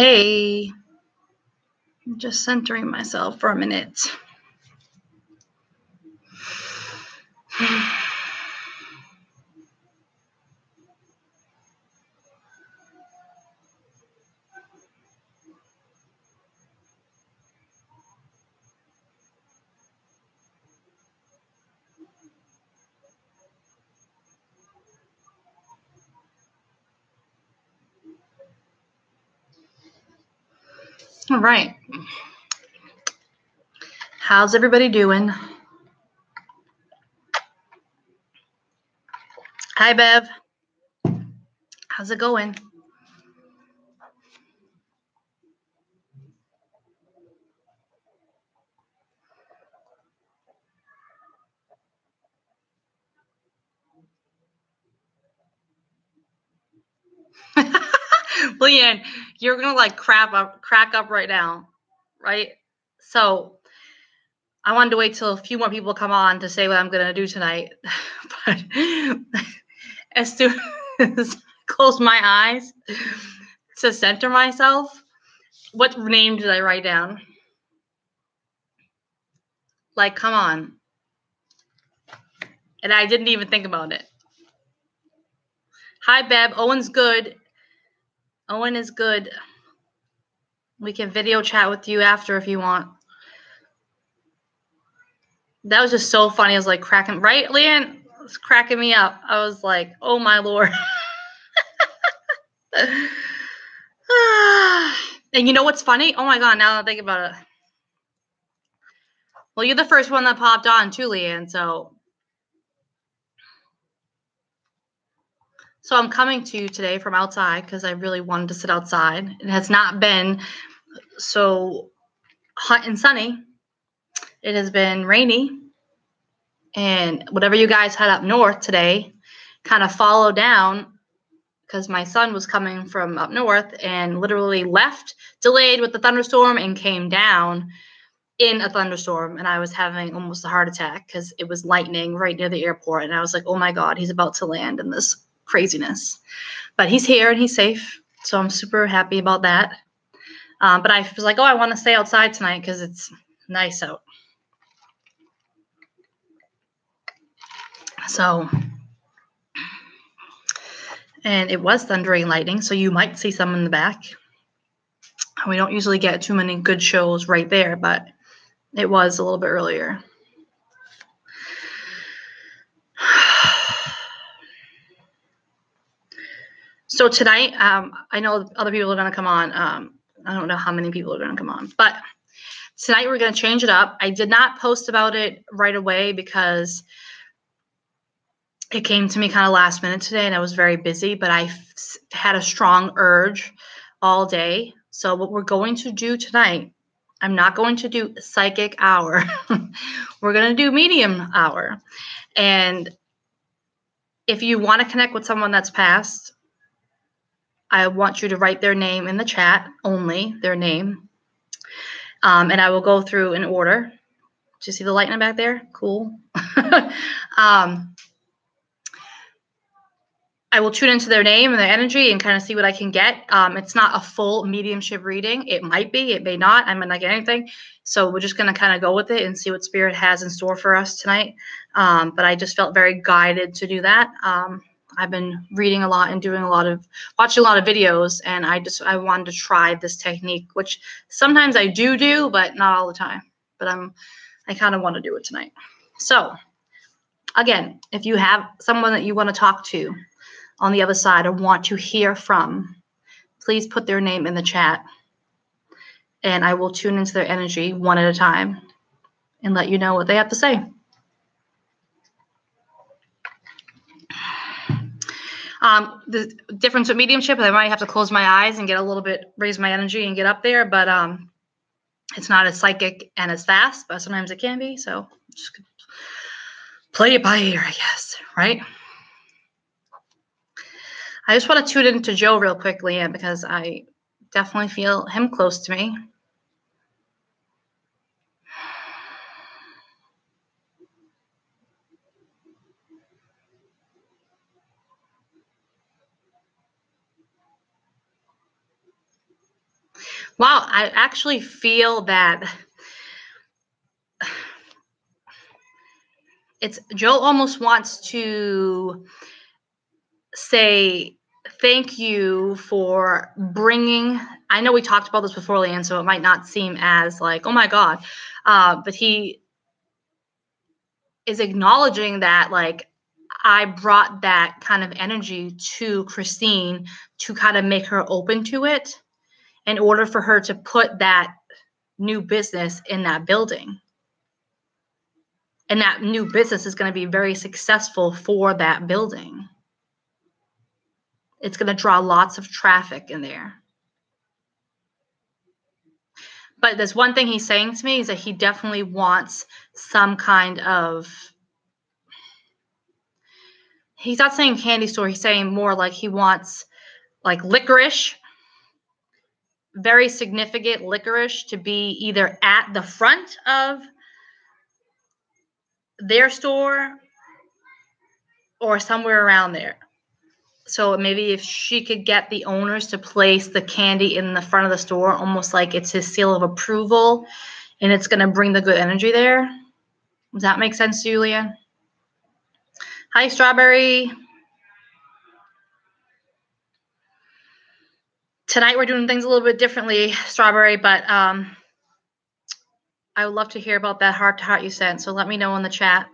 Hey, just centering myself for a minute. All right. How's everybody doing? Hi, Bev. How's it going? Leanne, you're gonna like crack up right now, right? So I wanted to wait till a few more people come on to say what I'm gonna do tonight, but as soon as I close my eyes to center myself, what name did I write down? Like, come on. And I didn't even think about it. Hi, Bev. Owen's good. Owen is good. We can video chat with you after if you want. That was just so funny. I was like cracking, right, Leanne? It was cracking me up. I was like, oh my Lord. And you know what's funny? Oh my God, now that I think about it. Well, you're the first one that popped on too, Leanne. So I'm coming to you today from outside because I really wanted to sit outside. It has not been so hot and sunny. It has been rainy. And whatever you guys had up north today kind of followed down because my son was coming from up north and literally left, delayed with the thunderstorm, and came down in a thunderstorm. And I was having almost a heart attack because it was lightning right near the airport. And I was like, oh my God, he's about to land in this craziness. But he's here and he's safe. So I'm super happy about that. But I was like, oh, I want to stay outside tonight because it's nice out. So, and it was thundering lightning, so you might see some in the back. We don't usually get too many good shows right there, but it was a little bit earlier. So tonight, I know other people are going to come on. I don't know how many people are going to come on, but tonight we're going to change it up. I did not post about it right away because it came to me kind of last minute today and I was very busy, but I had a strong urge all day. So what we're going to do tonight, I'm not going to do psychic hour. We're going to do medium hour. And if you want to connect with someone that's passed, I want you to write their name in the chat, only their name. And I will go through in order. Do you see the lightning back there? Cool. I will tune into their name and their energy and kind of see what I can get. It's not a full mediumship reading. It might be, it may not. I might not get anything. So we're just going to kind of go with it and see what Spirit has in store for us tonight. But I just felt very guided to do that. I've been reading a lot and watching a lot of videos, and I wanted to try this technique, which sometimes I do, but not all the time. But I kind of want to do it tonight. So again, if you have someone that you want to talk to on the other side or want to hear from, please put their name in the chat and I will tune into their energy one at a time and let you know what they have to say. The difference with mediumship, I might have to close my eyes and get a little bit, raise my energy and get up there, but it's not as psychic and as fast, but sometimes it can be. So just play it by ear, I guess, right? I just want to tune into Joe real quickly because I definitely feel him close to me. Wow, I actually feel that Joe almost wants to say thank you for bringing. I know we talked about this before, Leanne, so it might not seem as like, oh my God, but he is acknowledging that, like, I brought that kind of energy to Christine to kind of make her open to it in order for her to put that new business in that building. And that new business is going to be very successful for that building. It's going to draw lots of traffic in there. But there's one thing he's saying to me is that he definitely wants some kind of, he's not saying candy store, he's saying more like he wants like licorice, very significant licorice, to be either at the front of their store or somewhere around there. So maybe if she could get the owners to place the candy in the front of the store, almost like it's his seal of approval, and it's going to bring the good energy there. Does that make sense to you, Leanne? Hi, Strawberry. Tonight we're doing things a little bit differently, Strawberry, but I would love to hear about that heart-to-heart you sent, so let me know in the chat.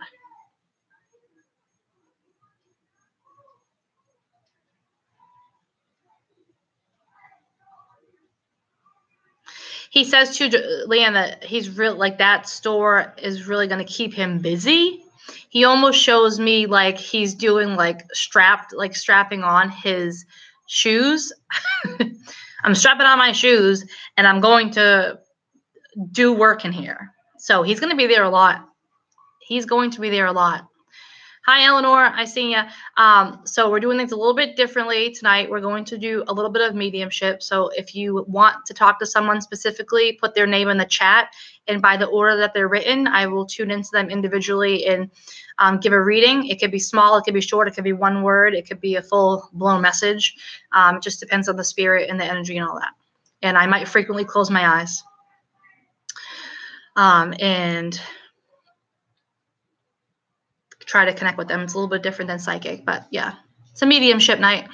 He says to Leanne that he's real, like that store is really going to keep him busy. He almost shows me like he's doing like strapping on his shoes. I'm strapping on my shoes and I'm going to do work in here. So he's going to be there a lot. He's going to be there a lot. Hi, Eleanor. I see you. So we're doing things a little bit differently tonight. We're going to do a little bit of mediumship. So if you want to talk to someone specifically, put their name in the chat. And by the order that they're written, I will tune into them individually and give a reading. It could be small. It could be short. It could be one word. It could be a full-blown message. It just depends on the spirit and the energy and all that. And I might frequently close my eyes. And try to connect with them. It's a little bit different than psychic, but yeah, it's a mediumship night.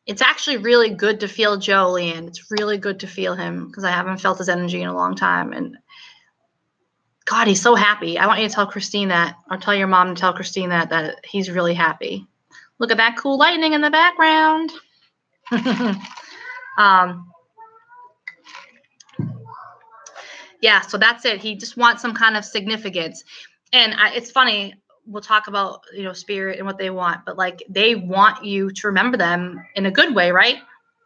It's actually really good to feel Joe, Leanne. It's really good to feel him because I haven't felt his energy in a long time. And God, he's so happy. I want you to tell Christine that, or tell your mom to tell Christine that he's really happy. Look at that cool lightning in the background. Yeah, so that's it. He just wants some kind of significance. And it's funny, we'll talk about, spirit and what they want, but like they want you to remember them in a good way, right?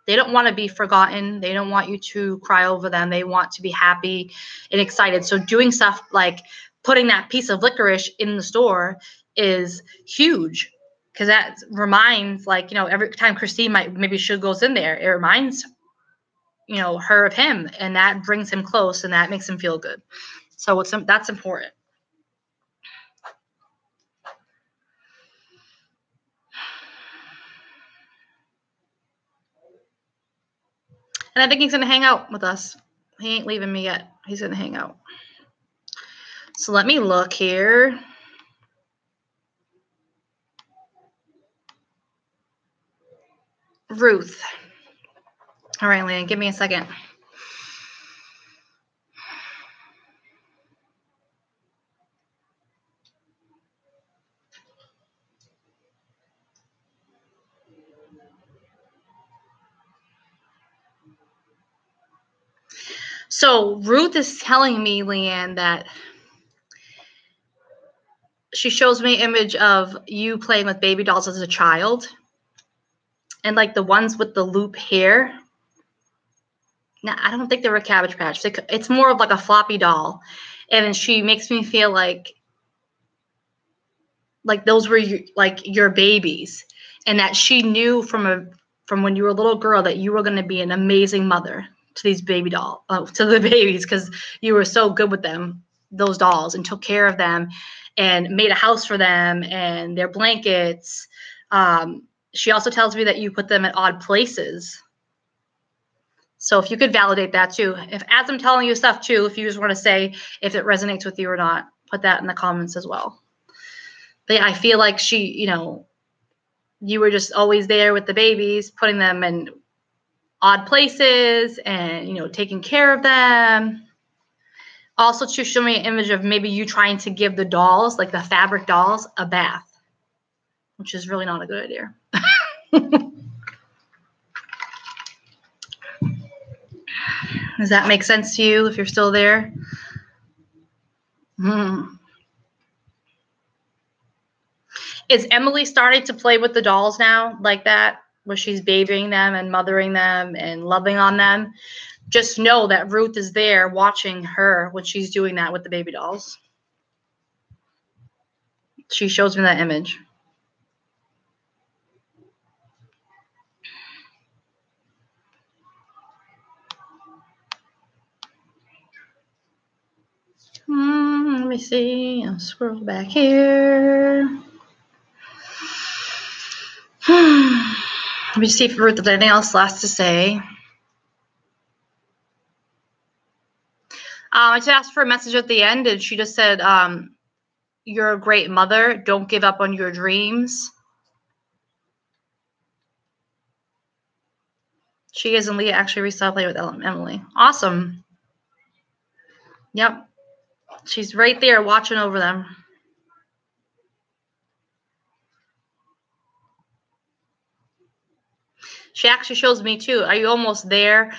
They don't want to be forgotten. They don't want you to cry over them. They want to be happy and excited. So doing stuff like putting that piece of licorice in the store is huge because that reminds, like, every time Christine maybe she goes in there, it reminds her of him, and that brings him close and that makes him feel good. So that's important. And I think he's going to hang out with us. He ain't leaving me yet. He's going to hang out. So let me look here. Ruth. All right, Leanne, give me a second. So Ruth is telling me, Leanne, that she shows me an image of you playing with baby dolls as a child. And like the ones with the loop hair. Now, I don't think they were Cabbage Patch. It's more of like a floppy doll. And she makes me feel like those were your babies. And that she knew from when you were a little girl that you were going to be an amazing mother to these to the babies, because you were so good with them, those dolls, and took care of them and made a house for them and their blankets. She also tells me that you put them at odd places So if you could validate that too. If as I'm telling you stuff too, if you just want to say if it resonates with you or not, put that in the comments as well. But yeah, I feel like you were just always there with the babies, putting them in odd places and, taking care of them. Also to show me an image of maybe you trying to give the dolls, like the fabric dolls, a bath, which is really not a good idea. Does that make sense to you if you're still there? Is Emily starting to play with the dolls now like that, where she's babying them and mothering them and loving on them? Just know that Ruth is there watching her when she's doing that with the baby dolls. She shows me that image. Let me see. I'll scroll back here. Let me see if Ruth has anything else last to say. I just asked for a message at the end, and she just said, you're a great mother. Don't give up on your dreams. She is, and Leah actually restarted playing with Emily. Awesome. Yep. She's right there watching over them. She actually shows me too. Are you almost there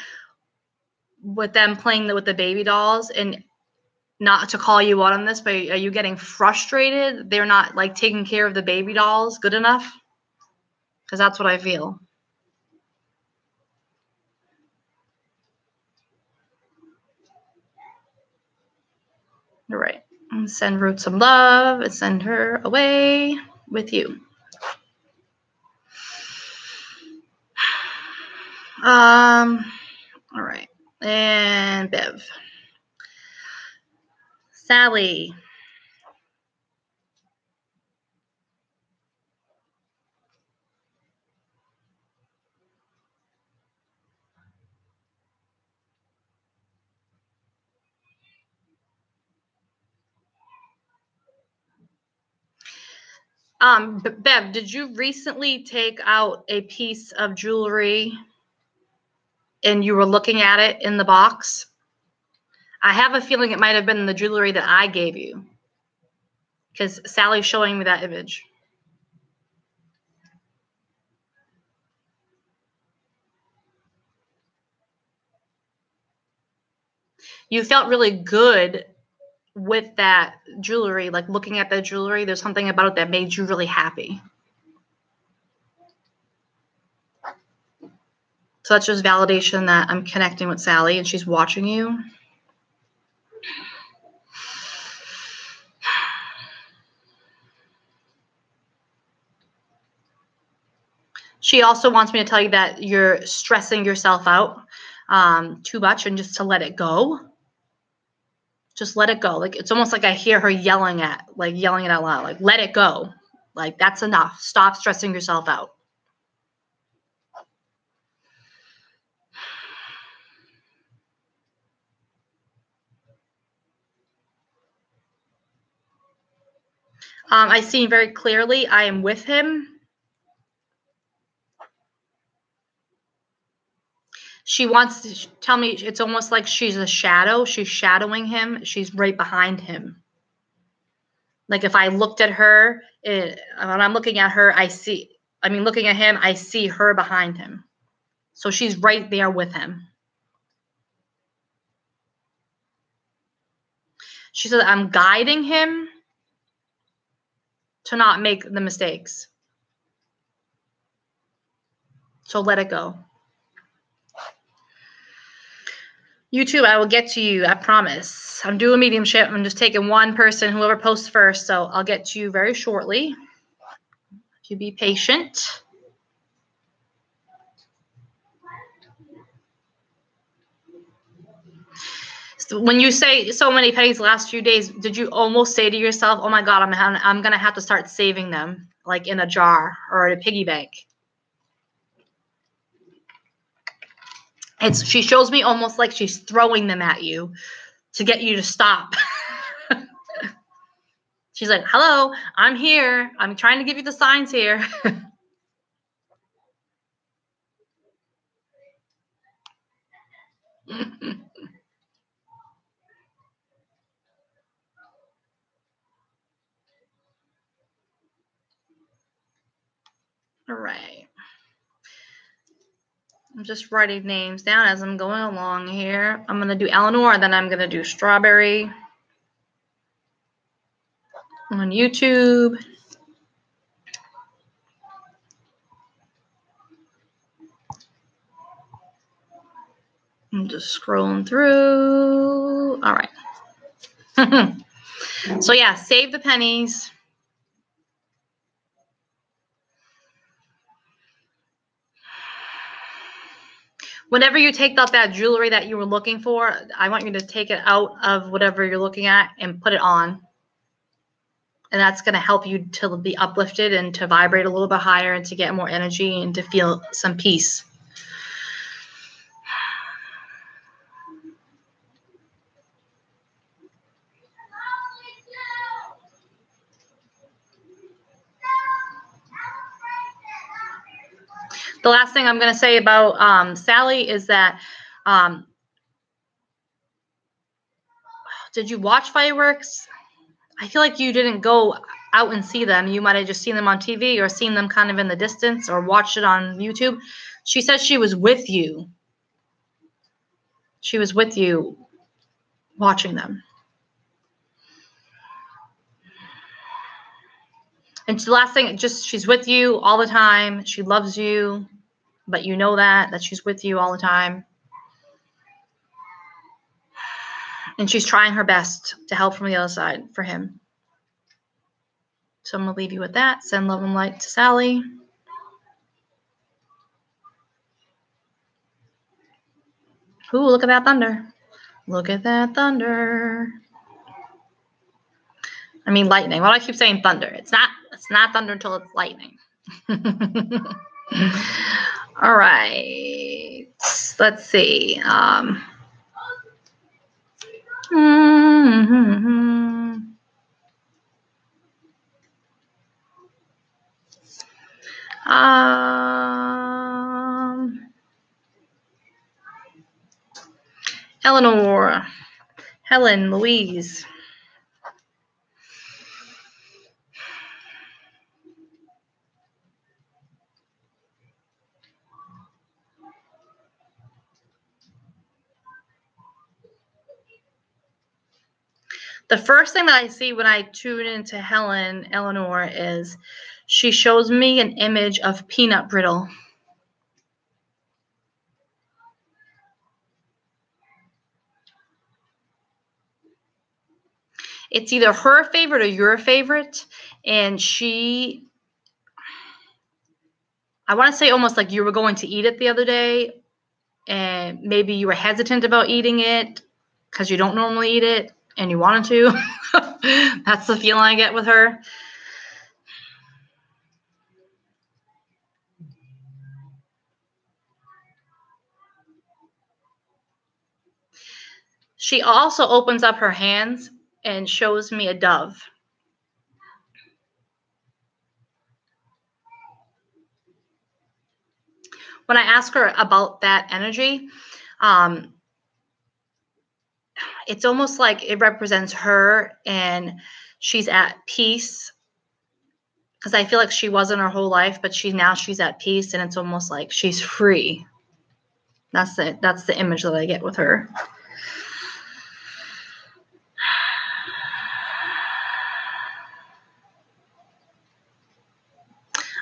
with them playing with the baby dolls? And not to call you out on this, but are you getting frustrated? They're not like taking care of the baby dolls good enough? Because that's what I feel. All right. And send Ruth some love and send her away with you. All right. And Bev. Sally. Bev, did you recently take out a piece of jewelry and you were looking at it in the box? I have a feeling it might have been the jewelry that I gave you, because Sally's showing me that image. You felt really good with that jewelry, like looking at that jewelry. There's something about it that made you really happy. So that's just validation that I'm connecting with Sally and she's watching you. She also wants me to tell you that you're stressing yourself out too much and just to let it go. Just let it go. Like, it's almost like I hear her yelling it out loud. Like, let it go. Like, that's enough. Stop stressing yourself out. I see very clearly I am with him. She wants to tell me it's almost like she's a shadow. She's shadowing him. She's right behind him. Like if I looked at her, when I'm looking at her, looking at him, I see her behind him. So she's right there with him. She said, I'm guiding him to not make the mistakes. So let it go. YouTube, I will get to you. I promise. I'm doing mediumship. I'm just taking one person, whoever posts first. So I'll get to you very shortly. If you be patient. So when you say so many pennies the last few days, did you almost say to yourself, oh my God, I'm going to have to start saving them, like in a jar or in a piggy bank? She shows me almost like she's throwing them at you to get you to stop. She's like, hello, I'm here. I'm trying to give you the signs here. All right. I'm just writing names down as I'm going along here. I'm going to do Eleanor, and then I'm going to do Strawberry on YouTube. I'm just scrolling through. All right. So yeah, save the pennies. Whenever you take out that jewelry that you were looking for, I want you to take it out of whatever you're looking at and put it on. And that's going to help you to be uplifted and to vibrate a little bit higher and to get more energy and to feel some peace. The last thing I'm going to say about Sally is that did you watch fireworks? I feel like you didn't go out and see them. You might have just seen them on TV or seen them kind of in the distance or watched it on YouTube. She said she was with you. She was with you watching them. And the last thing, just she's with you all the time. She loves you, but you know that she's with you all the time. And she's trying her best to help from the other side for him. So I'm going to leave you with that. Send love and light to Sally. Ooh, look at that thunder. Look at that thunder. I mean lightning. Why do I keep saying thunder? It's not thunder until it's lightning. All right. Let's see. Eleanor, Helen, Louise. The first thing that I see when I tune into Eleanor, is she shows me an image of peanut brittle. It's either her favorite or your favorite. And I want to say almost like you were going to eat it the other day, and maybe you were hesitant about eating it because you don't normally eat it and you wanted to. That's the feeling I get with her. She also opens up her hands and shows me a dove. When I ask her about that energy, it's almost like it represents her and she's at peace, because I feel like she wasn't her whole life, but she's at peace, and it's almost like she's free. That's the image that I get with her.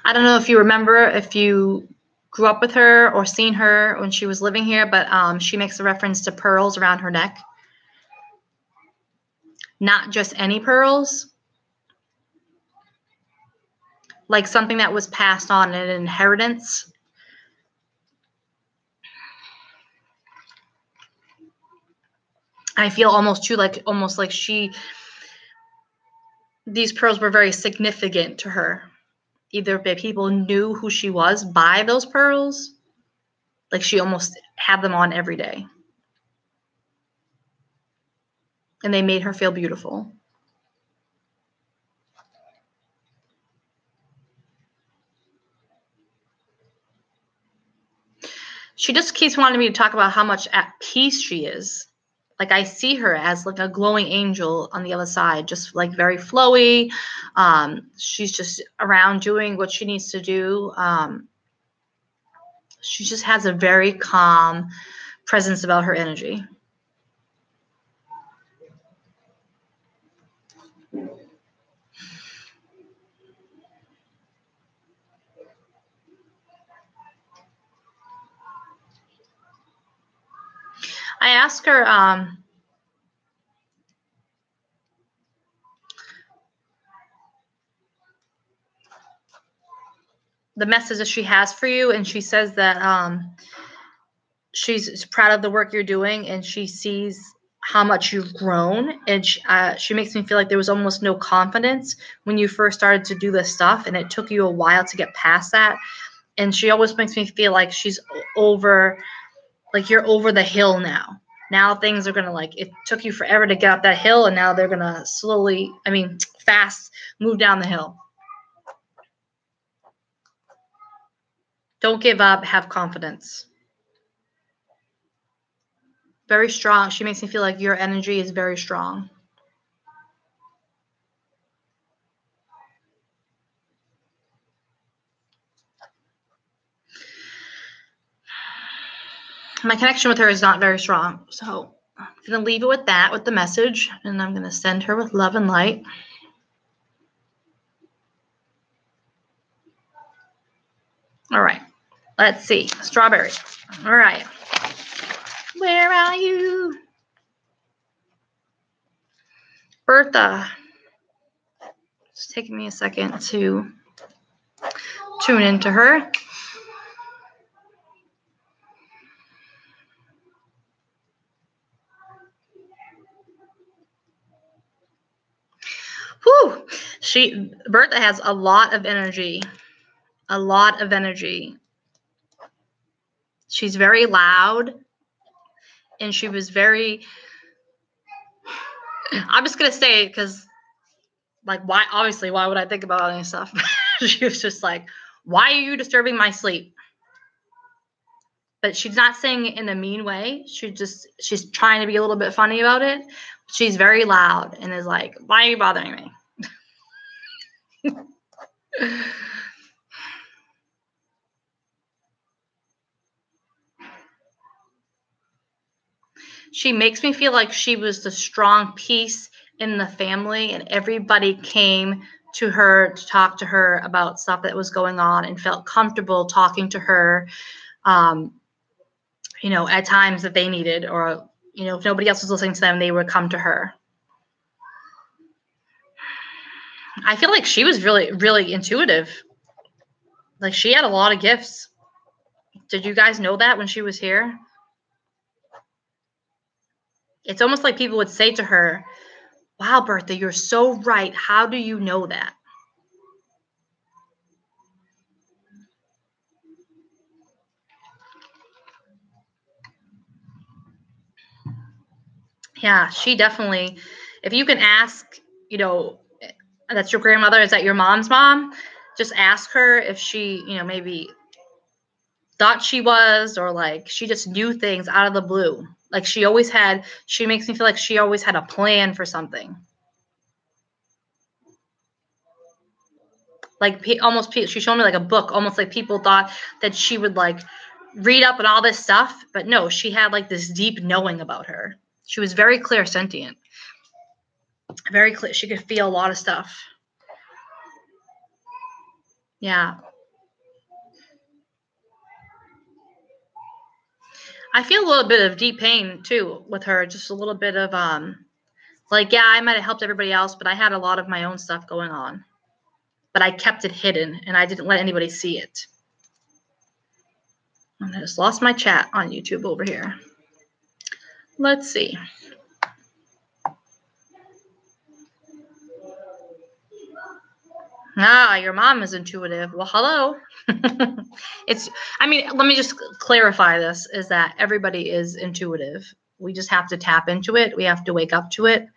I don't know if you remember, if you grew up with her or seen her when she was living here, but she makes a reference to pearls around her neck. Not just any pearls, like something that was passed on in an inheritance. I feel almost like these pearls were very significant to her. Either people knew who she was by those pearls, Like she almost had them on every day. And they made her feel beautiful. She just keeps wanting me to talk about how much at peace she is. Like I see her as like a glowing angel on the other side, just like very flowy. She's just around doing what she needs to do. She just has a very calm presence about her energy. I asked her, the message that she has for you, and she says that she's proud of the work you're doing, and she sees how much you've grown, and she makes me feel like there was almost no confidence when you first started to do this stuff, and it took you a while to get past that. And she always makes me feel like she's over, like you're over the hill now. Now things are gonna, like, it took you forever to get up that hill, and now they're gonna slowly, fast move down the hill. Don't give up, have confidence. Very strong. She makes me feel like your energy is very strong. My connection with her is not very strong. So I'm going to leave it with that, with the message, and I'm going to send her with love and light. All right. Let's see. Strawberry. All right. Where are you? Bertha. It's taking me a second to tune into her. Whew. Bertha has a lot of energy. A lot of energy. She's very loud. And she was very, I'm just going to say it because, like, why would I think about any stuff? She was just like, why are you disturbing my sleep? But she's not saying it in a mean way. She's trying to be a little bit funny about it. She's very loud and is like, why are you bothering me? She makes me feel like she was the strong piece in the family, and everybody came to her to talk to her about stuff that was going on and felt comfortable talking to her, at times that they needed, or, if nobody else was listening to them, they would come to her. I feel like she was really, really intuitive. Like, she had a lot of gifts. Did you guys know that when she was here? It's almost like people would say to her, wow, Bertha, you're so right. How do you know that? Yeah, she definitely, if you can ask, that's your grandmother, is that your mom's mom? Just ask her if she, maybe thought she was, or like she just knew things out of the blue. Like she makes me feel like she always had a plan for something. Like she showed me like a book, almost like people thought that she would like read up on all this stuff, but no, she had like this deep knowing about her. She was very clairsentient, very clear. She could feel a lot of stuff. Yeah. I feel a little bit of deep pain too with her, just a little bit of like, yeah, I might have helped everybody else, but I had a lot of my own stuff going on. But I kept it hidden and I didn't let anybody see it. I just lost my chat on YouTube over here. Let's see. Your mom is intuitive. Well, hello. Let me just clarify this, is that everybody is intuitive. We just have to tap into it. We have to wake up to it.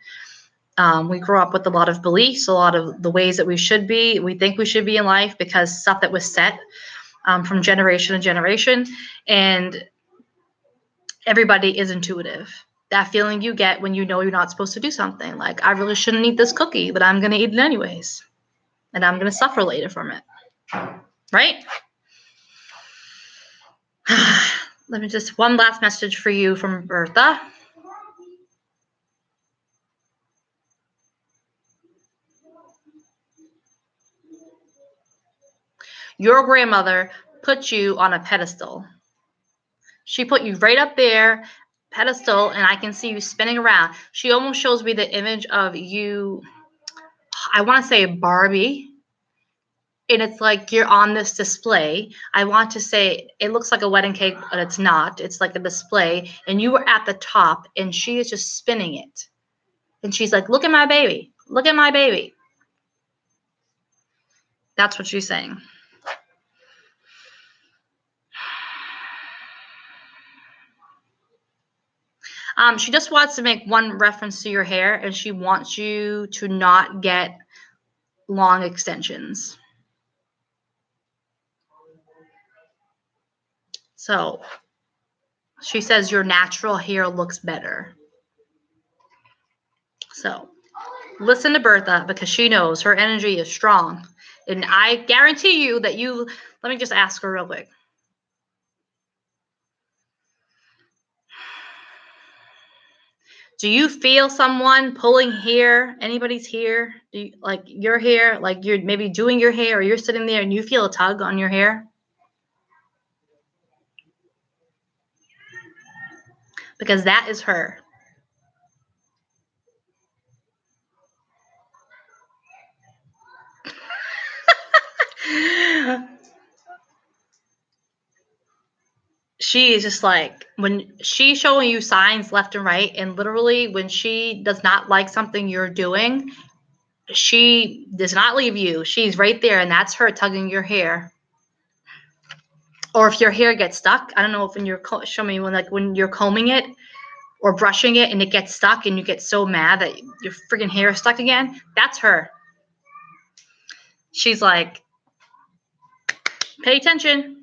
We grow up with a lot of beliefs, a lot of the ways that we think we should be in life, because stuff that was set from generation to generation. And everybody is intuitive. That feeling you get when you know you're not supposed to do something. Like, I really shouldn't eat this cookie, but I'm going to eat it anyways. And I'm going to suffer later from it. Right? Let me just, one last message for you from Bertha. Your grandmother put you on a pedestal. She put you right up there, pedestal, and I can see you spinning around. She almost shows me the image of you, I want to say Barbie. And it's like you're on this display. I want to say it looks like a wedding cake, but it's not. It's like a display. And you were at the top, and she is just spinning it. And she's like, look at my baby. Look at my baby. That's what she's saying. She just wants to make one reference to your hair, and she wants you to not get long extensions. So she says your natural hair looks better. So listen to Bertha, because she knows her energy is strong. And I guarantee you that let me just ask her real quick. Do you feel someone pulling hair? Anybody's hair? Do you, like your hair, like you're maybe doing your hair, or you're sitting there and you feel a tug on your hair? Because that is her. She is just like, when she's showing you signs left and right, and literally when she does not like something you're doing, she does not leave you. She's right there, and that's her tugging your hair. Or if your hair gets stuck, I don't know if when you're when you're combing it or brushing it and it gets stuck and you get so mad that your freaking hair is stuck again, that's her. She's like, pay attention.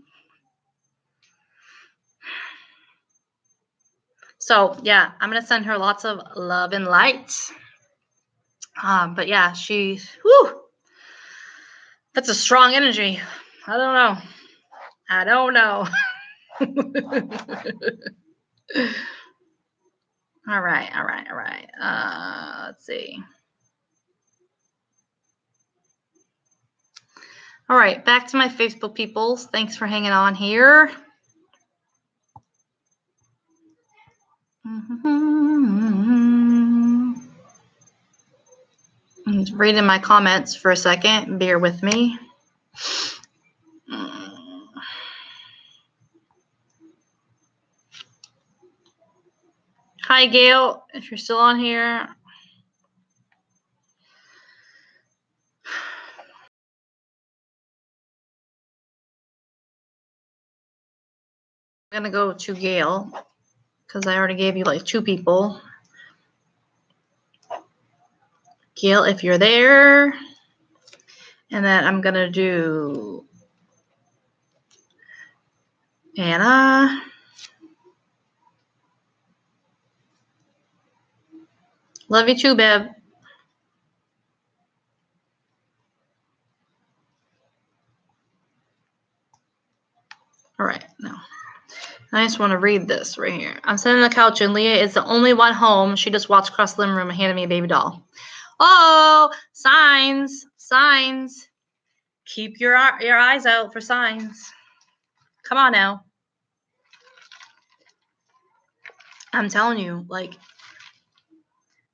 So yeah, I'm gonna send her lots of love and light. But yeah, that's a strong energy. I don't know. All right. Let's see. All right, back to my Facebook peoples. Thanks for hanging on here. I'm just reading my comments for a second. Bear with me. Hi, Gail, if you're still on here. I'm going to go to Gail because I already gave you like 2 people. Gail, if you're there. And then I'm going to do Anna. Love you too, Bev. All right, now I just want to read this right here. I'm sitting on the couch and Leah is the only one home. She just walked across the living room and handed me a baby doll. Oh, signs. Keep your eyes out for signs. Come on now. I'm telling you, like,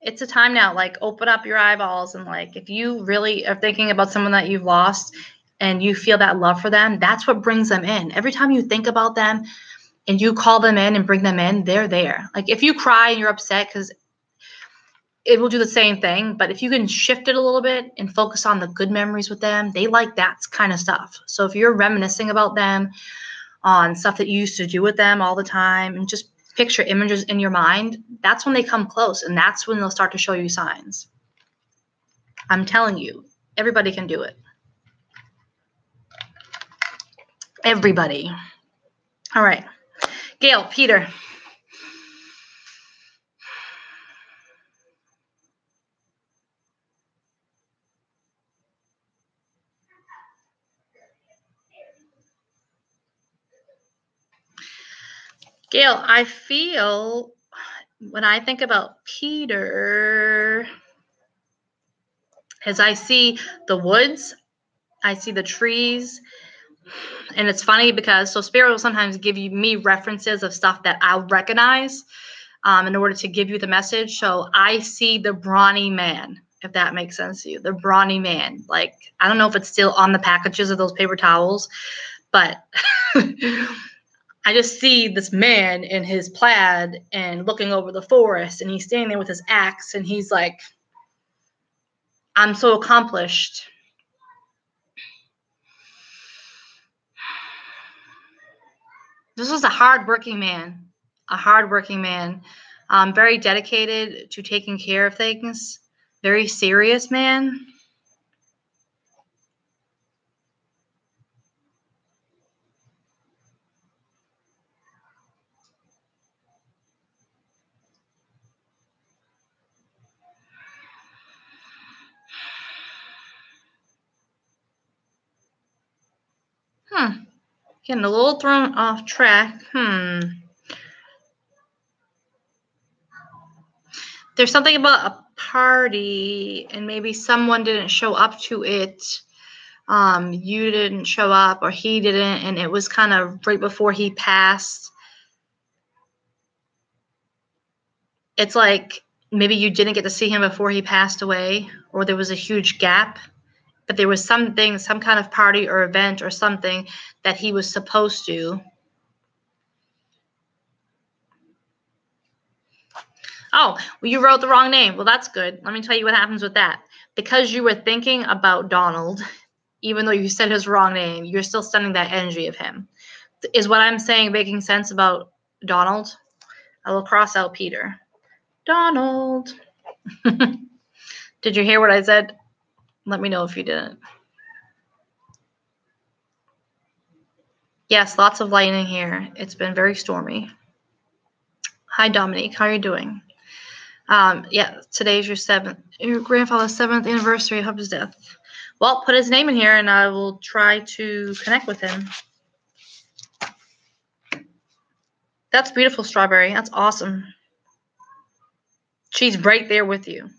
it's a time now. Like, open up your eyeballs, and like, if you really are thinking about someone that you've lost and you feel that love for them, that's what brings them in. Every time you think about them and you call them in and bring them in, they're there. Like, if you cry and you're upset because it will do the same thing. But if you can shift it a little bit and focus on the good memories with them, they like that kind of stuff. So if you're reminiscing about them on stuff that you used to do with them all the time and just picture images in your mind, that's when they come close, and that's when they'll start to show you signs. I'm telling you, everybody can do it. Everybody. All right. Gail, Peter. Gail, I feel when I think about Peter, as I see the woods, I see the trees, and it's funny because Spirit will sometimes give me references of stuff that I'll recognize in order to give you the message. So I see the brawny man, if that makes sense to you, the brawny man. Like, I don't know if it's still on the packages of those paper towels, but I just see this man in his plaid and looking over the forest, and he's standing there with his axe, and he's like, I'm so accomplished. This was a hardworking man, very dedicated to taking care of things, very serious man. Getting a little thrown off track. There's something about a party and maybe someone didn't show up to it. You didn't show up or he didn't, and it was kind of right before he passed. It's like maybe you didn't get to see him before he passed away, or there was a huge gap, but there was something, some kind of party or event or something that he was supposed to. Oh, well, you wrote the wrong name. Well, that's good. Let me tell you what happens with that. Because you were thinking about Donald, even though you said his wrong name, you're still sending that energy of him. Is what I'm saying making sense about Donald? I will cross out Peter. Donald. Did you hear what I said? Let me know if you didn't. Yes, lots of lightning here. It's been very stormy. Hi, Dominique. How are you doing? Yeah, today's your grandfather's 7th anniversary of his death. Well, put his name in here and I will try to connect with him. That's beautiful, Strawberry. That's awesome. She's right there with you.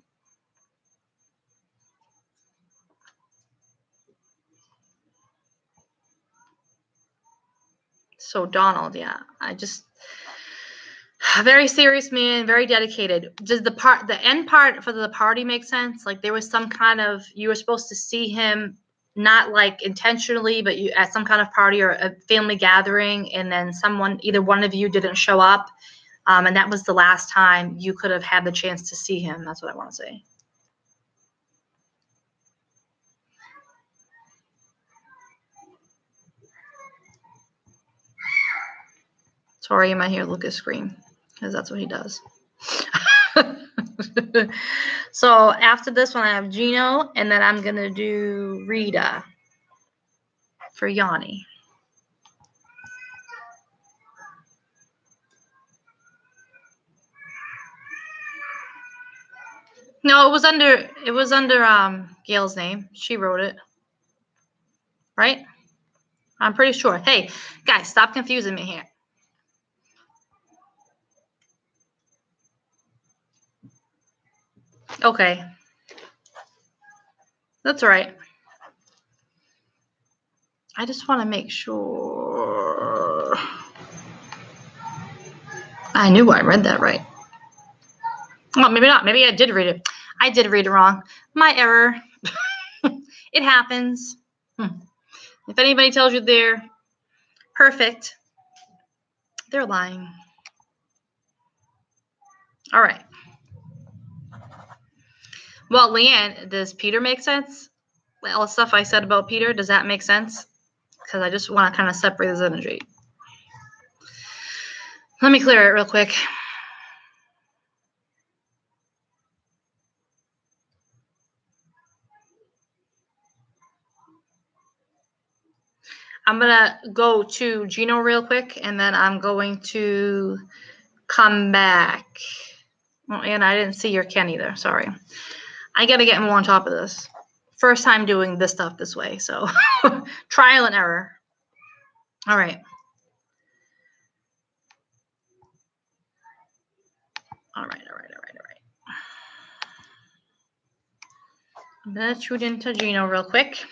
So Donald, yeah, very serious man, very dedicated. Does the end part for the party make sense? Like there was some kind of, you were supposed to see him, not like intentionally, but you at some kind of party or a family gathering, and then either one of you didn't show up, and that was the last time you could have had the chance to see him. That's what I want to say. Tori, you might hear Lucas scream because that's what he does. So after this one, I have Gino, and then I'm going to do Rita for Yanni. No, it was under Gail's name. She wrote it. Right? I'm pretty sure. Hey, guys, stop confusing me here. Okay. That's all right. I just want to make sure. I knew I read that right. Well, maybe not. Maybe I did read it. I did read it wrong. My error. It happens. If anybody tells you they're perfect, they're lying. All right. Well, Leanne, does Peter make sense? All the stuff I said about Peter, does that make sense? Because I just want to kind of separate this energy. Let me clear it real quick. I'm going to go to Gino real quick, and then I'm going to come back. Oh, and I didn't see your Ken either. Sorry. I got to get more on top of this. First time doing this stuff this way, so trial and error. All right. All right. I'm going to shoot into Gino real quick.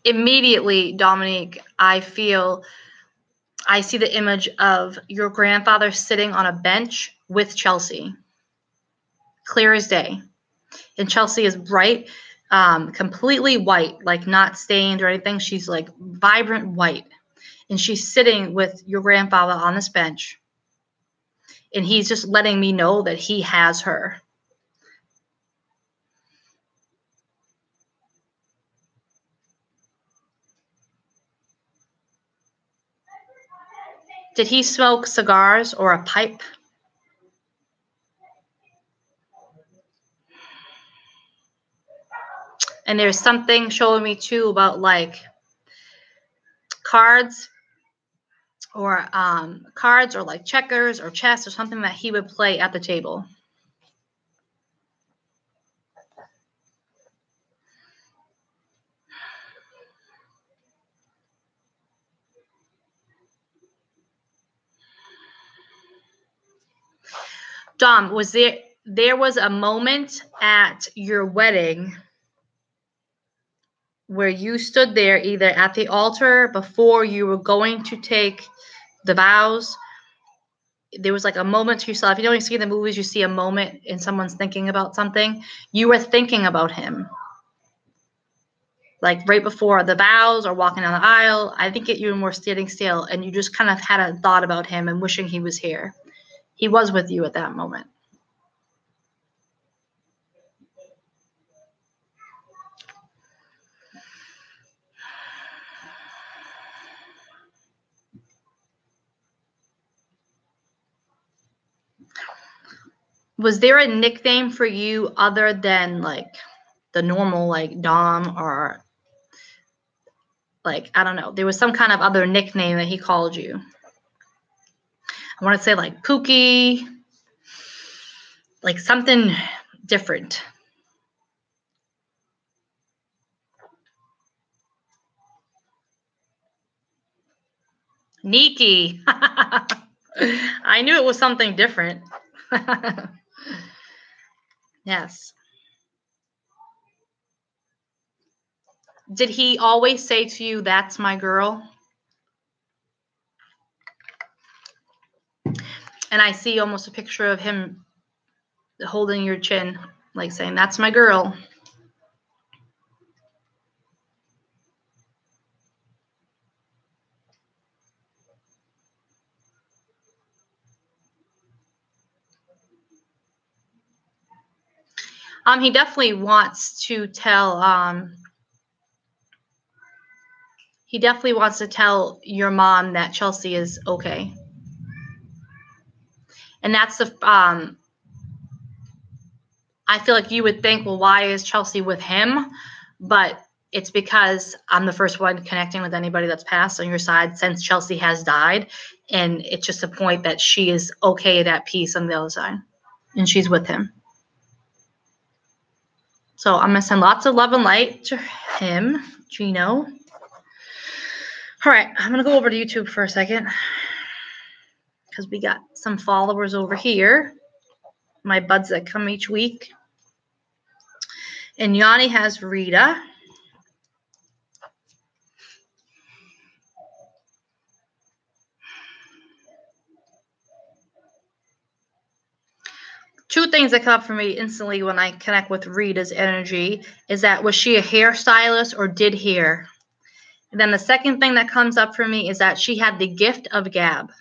Immediately, Dominique, I see the image of your grandfather sitting on a bench with Chelsea. Clear as day. And Chelsea is bright, completely white, like not stained or anything. She's like vibrant white. And she's sitting with your grandfather on this bench. And he's just letting me know that he has her. Did he smoke cigars or a pipe? And there's something showing me too about like cards or like checkers or chess or something that he would play at the table. Dom, was there was a moment at your wedding where you stood there either at the altar before you were going to take the vows? There was like a moment to yourself. You know, when you see in the movies, you see a moment and someone's thinking about something. You were thinking about him. Like right before the vows or walking down the aisle. I think you were standing still and you just kind of had a thought about him and wishing he was here. He was with you at that moment. Was there a nickname for you other than like the normal like Dom or like, I don't know, there was some kind of other nickname that he called you? I want to say like Pookie, like something different. Nikki. I knew it was something different. Yes. Did he always say to you, "That's my girl"? And I see almost a picture of him holding your chin, like saying, "That's my girl." He definitely wants to tell. He definitely wants to tell your mom that Chelsea is okay. And that's the. I feel like you would think, well, why is Chelsea with him? But it's because I'm the first one connecting with anybody that's passed on your side since Chelsea has died. And it's just a point that she is okay at peace on the other side. And she's with him. So I'm going to send lots of love and light to him, Gino. All right, I'm going to go over to YouTube for a second because we got some followers over here, my buds that come each week. And Yanni has Rita. things that come up for me instantly when I connect with Rita's energy is that, was she a hairstylist or did hair? And then the second thing that comes up for me is that she had the gift of gab.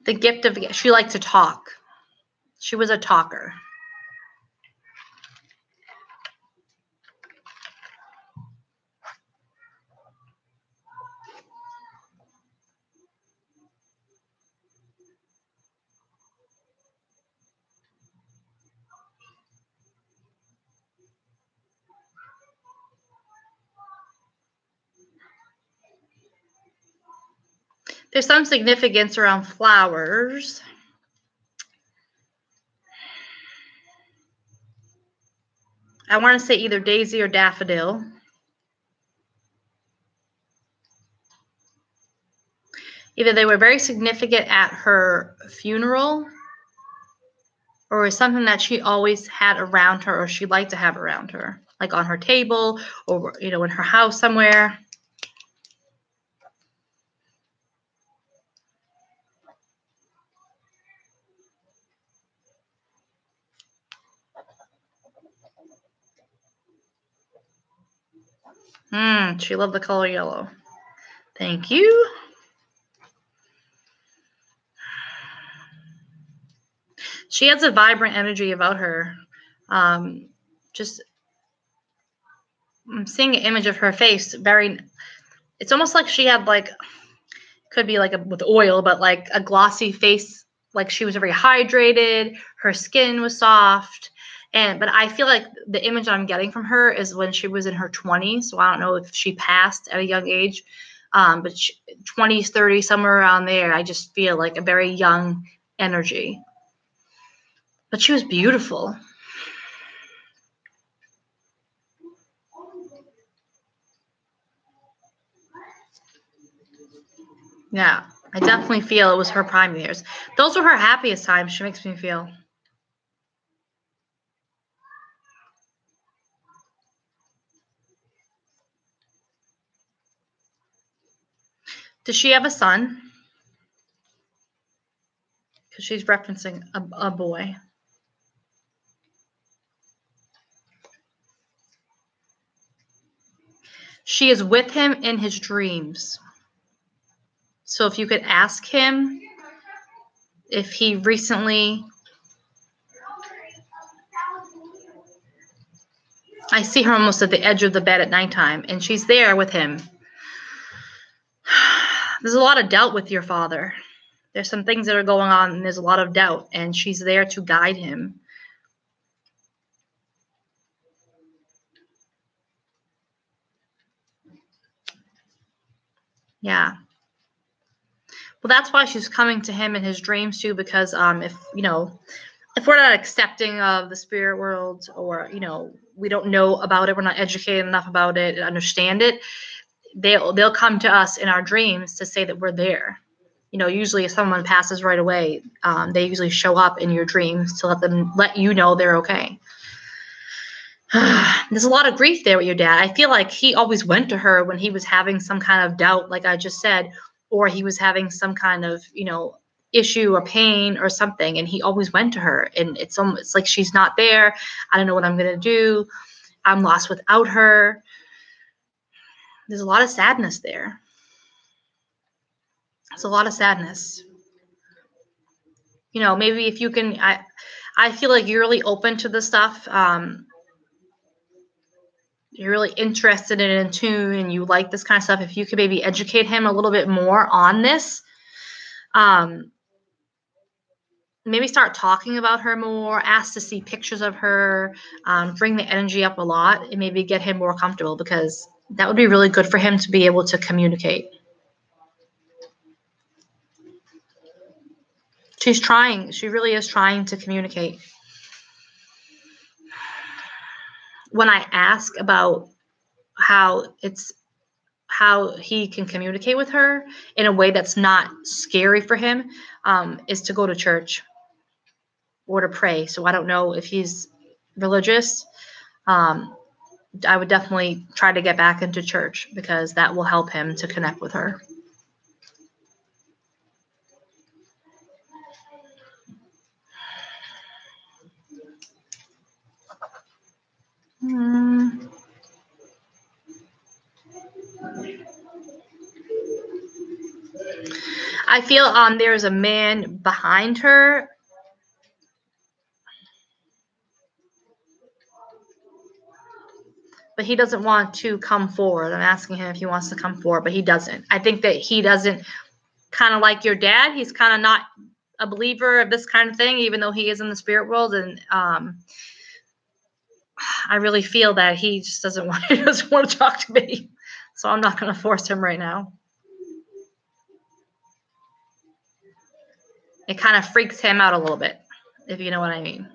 The gift of, she liked to talk. She was a talker. There's some significance around flowers. I want to say either daisy or daffodil. Either they were very significant at her funeral, or is something that she always had around her, or she liked to have around her, like on her table, or in her house somewhere. She loved the color yellow. Thank you. She has a vibrant energy about her. Just, I'm seeing an image of her face. It's almost like she had could be with oil, but like a glossy face. Like she was very hydrated. Her skin was soft. But I feel like the image I'm getting from her is when she was in her 20s. So I don't know if she passed at a young age, but 20s, 30s, somewhere around there. I just feel like a very young energy. But she was beautiful. Yeah, I definitely feel it was her prime years. Those were her happiest times, she makes me feel. Does she have a son? Because she's referencing a boy. She is with him in his dreams. So if you could ask him if he recently... I see her almost at the edge of the bed at nighttime, and she's there with him. There's a lot of doubt with your father. There's some things that are going on, and there's a lot of doubt, and she's there to guide him. Yeah. Well, that's why she's coming to him in his dreams too, because if we're not accepting of the spirit world, or we don't know about it, we're not educated enough about it and understand it, they'll come to us in our dreams to say that we're there. Usually if someone passes right away, they usually show up in your dreams to let you know they're okay. There's a lot of grief there with your dad. I feel like he always went to her when he was having some kind of doubt, like I just said, or he was having some kind of, issue or pain or something, and he always went to her. And it's like she's not there. I don't know what I'm going to do. I'm lost without her. There's a lot of sadness there. There's a lot of sadness. Maybe if you can, I feel like you're really open to this stuff. You're really interested and in tune, and you like this kind of stuff. If you could maybe educate him a little bit more on this, maybe start talking about her more, ask to see pictures of her, bring the energy up a lot, and maybe get him more comfortable, because that would be really good for him to be able to communicate. She's trying. She really is trying to communicate. When I ask about how it's how he can communicate with her in a way that's not scary for him is to go to church or to pray. So I don't know if he's religious. I would definitely try to get back into church because that will help him to connect with her. I feel there's a man behind her. But he doesn't want to come forward. I'm asking him if he wants to come forward, but he doesn't. I think that he doesn't, kind of like your dad, he's kind of not a believer of this kind of thing, even though he is in the spirit world. And I really feel that he just doesn't want to talk to me. So I'm not going to force him right now. It kind of freaks him out a little bit, if you know what I mean.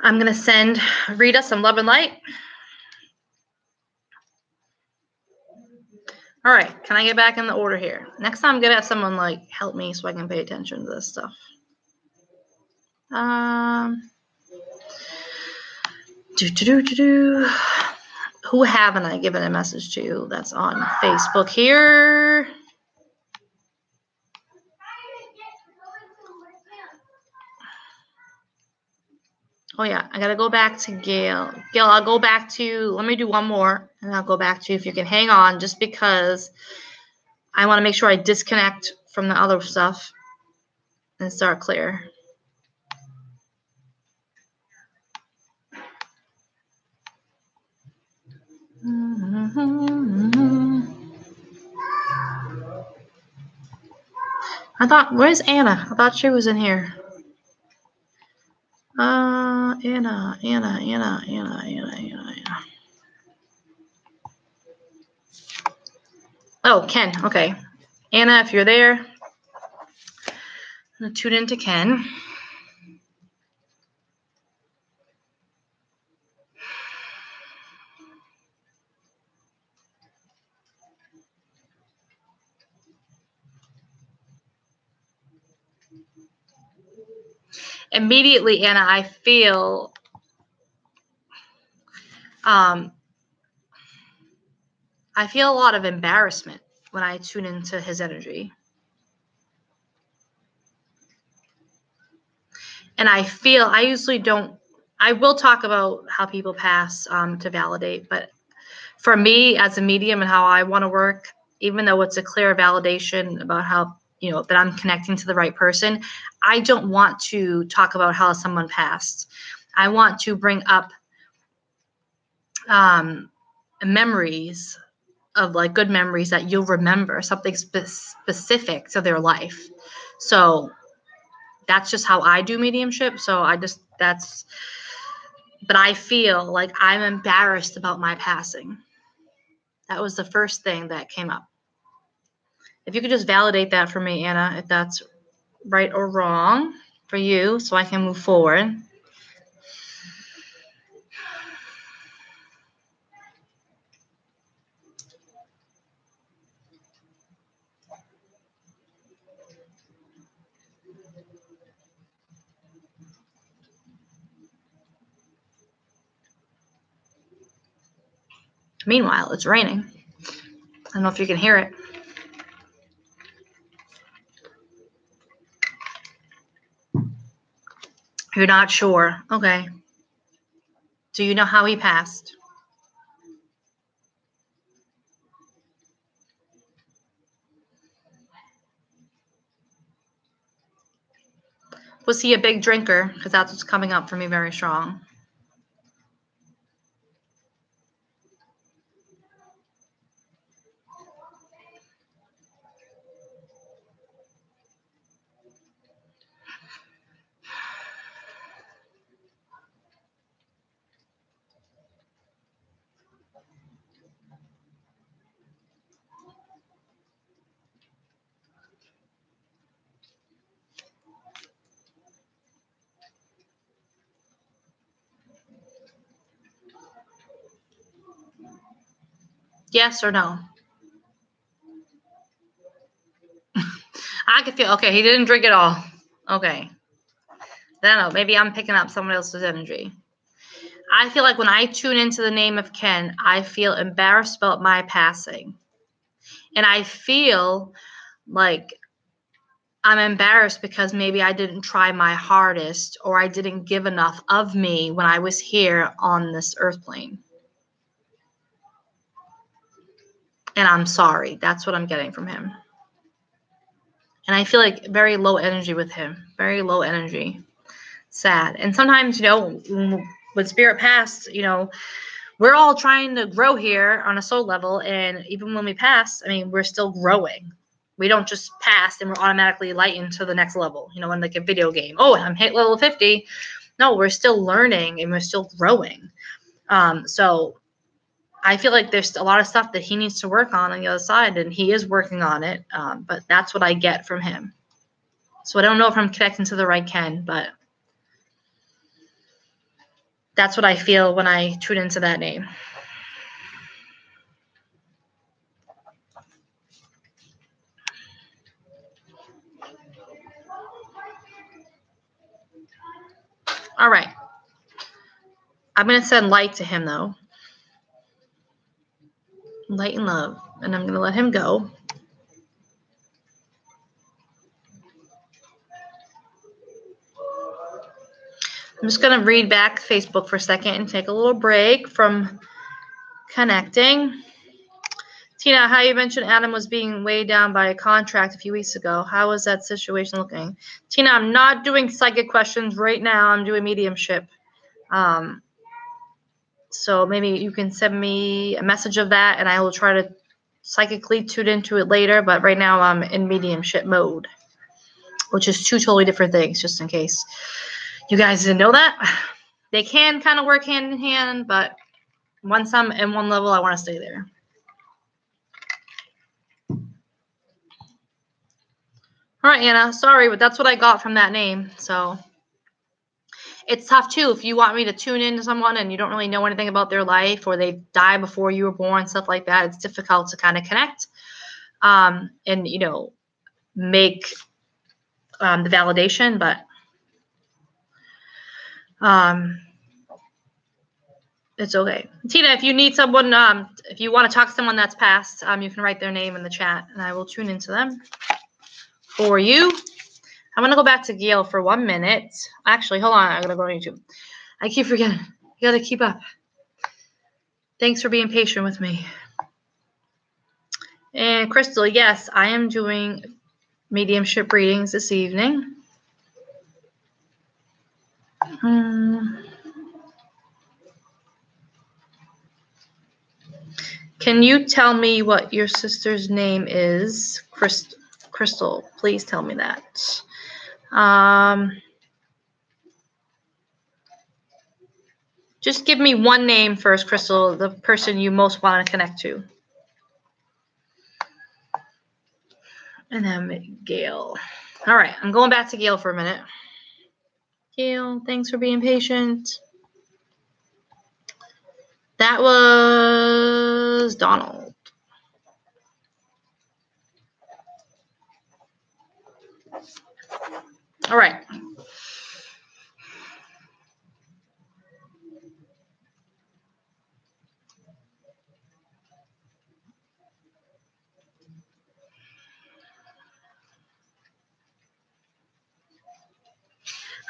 I'm going to send Rita some love and light. All right, can I get back in the order here? Next time I'm going to have someone like help me so I can pay attention to this stuff. Who haven't I given a message to that's on Facebook here? Oh yeah, I gotta go back to Gail. Gail, I'll go back to, let me do one more and I'll go back to you if you can hang on, just because I want to make sure I disconnect from the other stuff and start clear. Where's Anna? I thought she was in here. Anna. Oh, Ken. Okay. Anna, if you're there, I'm going to tune into Ken. Immediately, Anna, I feel a lot of embarrassment when I tune into his energy. And I usually don't, I will talk about how people pass to validate, but for me as a medium and how I want to work, even though it's a clear validation about how, that I'm connecting to the right person, I don't want to talk about how someone passed. I want to bring up memories of like good memories that you'll remember, something specific to their life. So that's just how I do mediumship. So but I feel like I'm embarrassed about my passing. That was the first thing that came up. If you could just validate that for me, Anna, if that's right or wrong for you, so I can move forward. Meanwhile, it's raining. I don't know if you can hear it. You're not sure. Okay. Do you know how he passed? Was he a big drinker? Because that's what's coming up for me very strong. Yes or no? I could feel, okay, he didn't drink it all. Okay. I don't know, maybe I'm picking up someone else's energy. I feel like when I tune into the name of Ken, I feel embarrassed about my passing. And I feel like I'm embarrassed because maybe I didn't try my hardest or I didn't give enough of me when I was here on this earth plane. And I'm sorry. That's what I'm getting from him. And I feel like very low energy with him. Very low energy. Sad. And sometimes, when spirit passed, we're all trying to grow here on a soul level. And even when we pass, I mean, we're still growing. We don't just pass and we're automatically lightened to the next level, in like a video game. Oh, I'm hit level 50. No, we're still learning and we're still growing. So I feel like there's a lot of stuff that he needs to work on the other side, and he is working on it. But that's what I get from him. So I don't know if I'm connecting to the right Ken, but that's what I feel when I tune into that name. All right. I'm going to send light to him, though. Light and love. And I'm going to let him go. I'm just going to read back Facebook for a second and take a little break from connecting. Tina, how you mentioned Adam was being weighed down by a contract a few weeks ago. How is that situation looking? Tina, I'm not doing psychic questions right now. I'm doing mediumship. So maybe you can send me a message of that, and I will try to psychically tune into it later. But right now I'm in mediumship mode, which is two totally different things, just in case you guys didn't know that. They can kind of work hand in hand, but once I'm in one level, I want to stay there. All right, Anna, sorry, but that's what I got from that name. So it's tough, too, if you want me to tune into someone and you don't really know anything about their life or they die before you were born, stuff like that. It's difficult to kind of connect and, make the validation, but it's okay. Tina, if you need someone, if you want to talk to someone that's passed, you can write their name in the chat and I will tune into them for you. I'm going to go back to Gail for 1 minute. Actually, hold on. I'm going to go on YouTube. I keep forgetting. You got to keep up. Thanks for being patient with me. And Crystal, yes, I am doing mediumship readings this evening. Can you tell me what your sister's name is? Crystal, please tell me that. Just give me one name first, Crystal, the person you most want to connect to. And then Gail. All right, I'm going back to Gail for a minute. Gail, thanks for being patient. That was Donald. All right.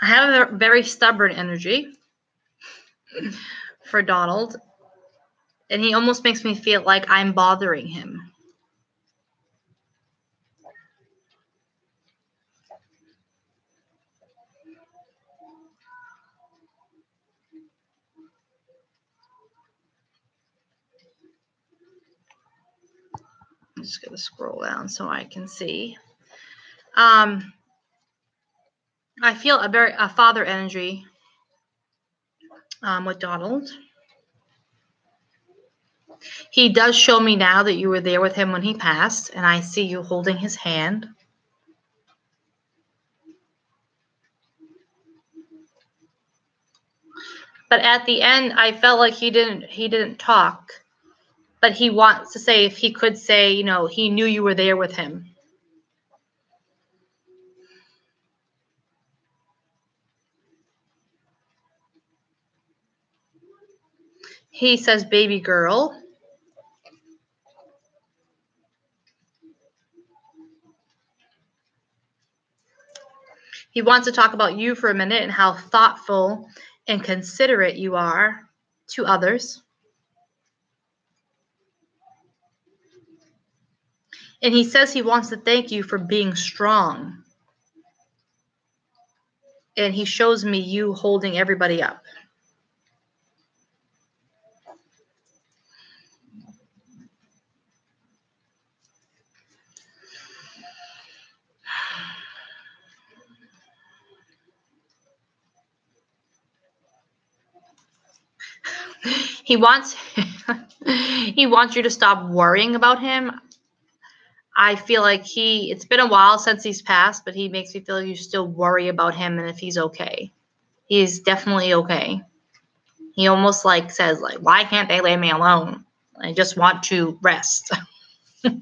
I have a very stubborn energy for Donald, and he almost makes me feel like I'm bothering him. I'm just going to scroll down so I can see. I feel a father energy with Donald. He does show me now that you were there with him when he passed, and I see you holding his hand. But at the end, I felt like he didn't talk. but he wants to say if he could say, you know, he knew you were there with him. He says, baby girl. He wants to talk about you for a minute and how thoughtful and considerate you are to others. And he says he wants to thank you for being strong. And he shows me you holding everybody up. He wants he wants you to stop worrying about him. I feel like it's been a while since he's passed, but he makes me feel you still worry about him and if he's okay. He's definitely okay. He almost like says like, why can't they leave me alone? I just want to rest. Did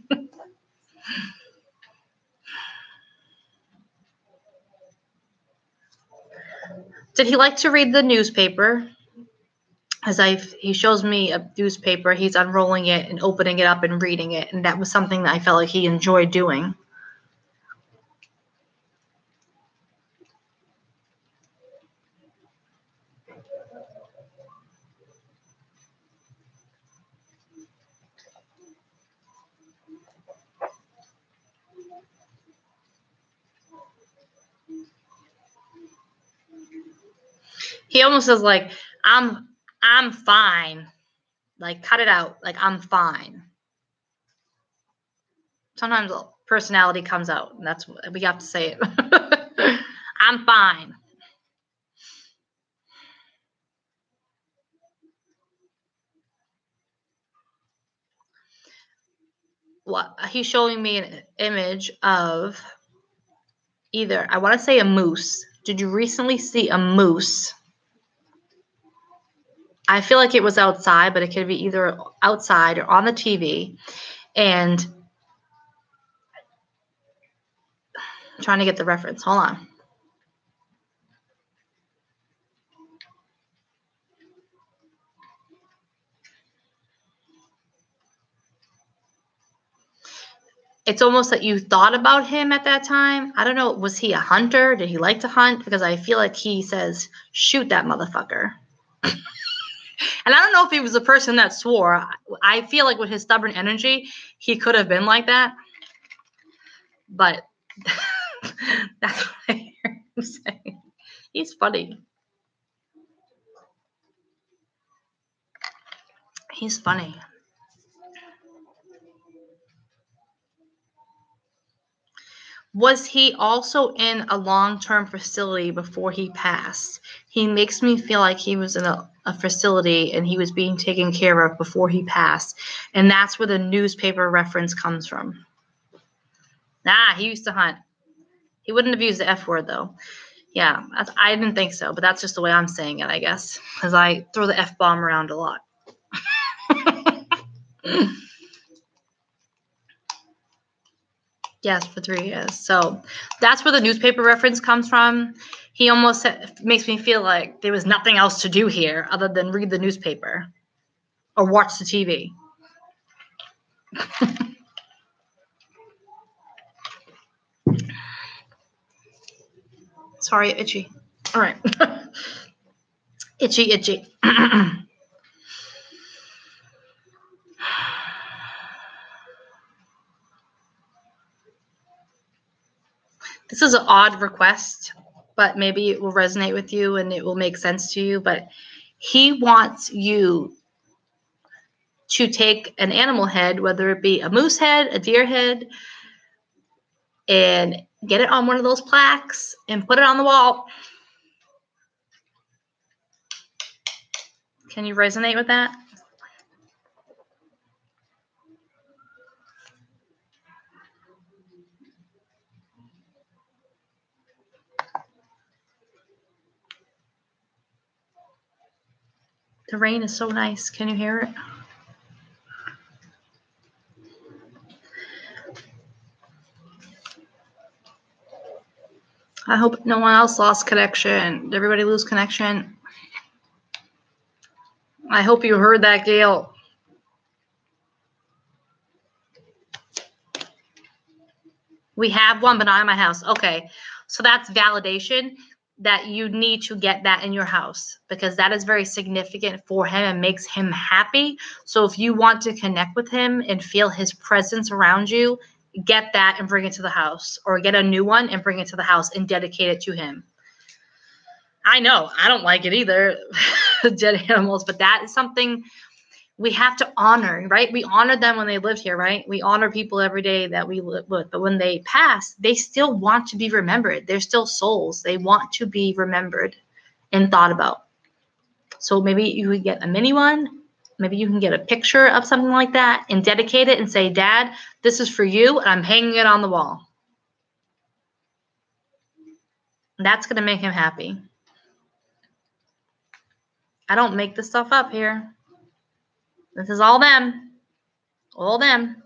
he like to read the newspaper? He shows me a newspaper, he's unrolling it and opening it up and reading it, and that was something that I felt like he enjoyed doing. He almost says like, I'm fine. Like, cut it out. Like, I'm fine. Sometimes personality comes out, and that's we have to say it. I'm fine. What he's showing me an image of either, I want to say a moose. Did you recently see a moose? I feel like it was outside, but it could be either outside or on the TV. And I'm trying to get the reference. Hold on. It's almost like you thought about him at that time. I don't know. Was he a hunter? Did he like to hunt? Because I feel like he says, shoot that motherfucker. And I don't know if he was a person that swore. I feel like with his stubborn energy, he could have been like that. But that's what I hear him say. He's funny. He's funny. Was he also in a long-term facility before he passed? He makes me feel like he was in a facility and he was being taken care of before he passed. And that's where the newspaper reference comes from. Nah, he used to hunt. He wouldn't have used the F word, though. Yeah, I didn't think so, but that's just the way I'm saying it, I guess, because I throw the F-bomb around a lot. Yes, for 3 years. So that's where the newspaper reference comes from. He almost makes me feel like there was nothing else to do here other than read the newspaper or watch the TV. Sorry, itchy. All right. Itchy, itchy. This is an odd request, but maybe it will resonate with you and it will make sense to you. But he wants you to take an animal head, whether it be a moose head, a deer head, and get it on one of those plaques and put it on the wall. Can you resonate with that? The rain is so nice. Can you hear it? I hope no one else lost connection. Did everybody lose connection? I hope you heard that, Gail. We have one, but not in my house. Okay. So that's validation that you need to get that in your house because that is very significant for him and makes him happy. So if you want to connect with him and feel his presence around you, get that and bring it to the house, or get a new one and bring it to the house and dedicate it to him. I know I don't like it either, dead animals, but that is something we have to honor, right? We honor them when they lived here, right? We honor people every day that we live with, but when they pass, they still want to be remembered. They're still souls. They want to be remembered and thought about. So maybe you could get a mini one. Maybe you can get a picture of something like that and dedicate it and say, Dad, this is for you, and I'm hanging it on the wall. That's going to make him happy. I don't make this stuff up here. This is all them. All them.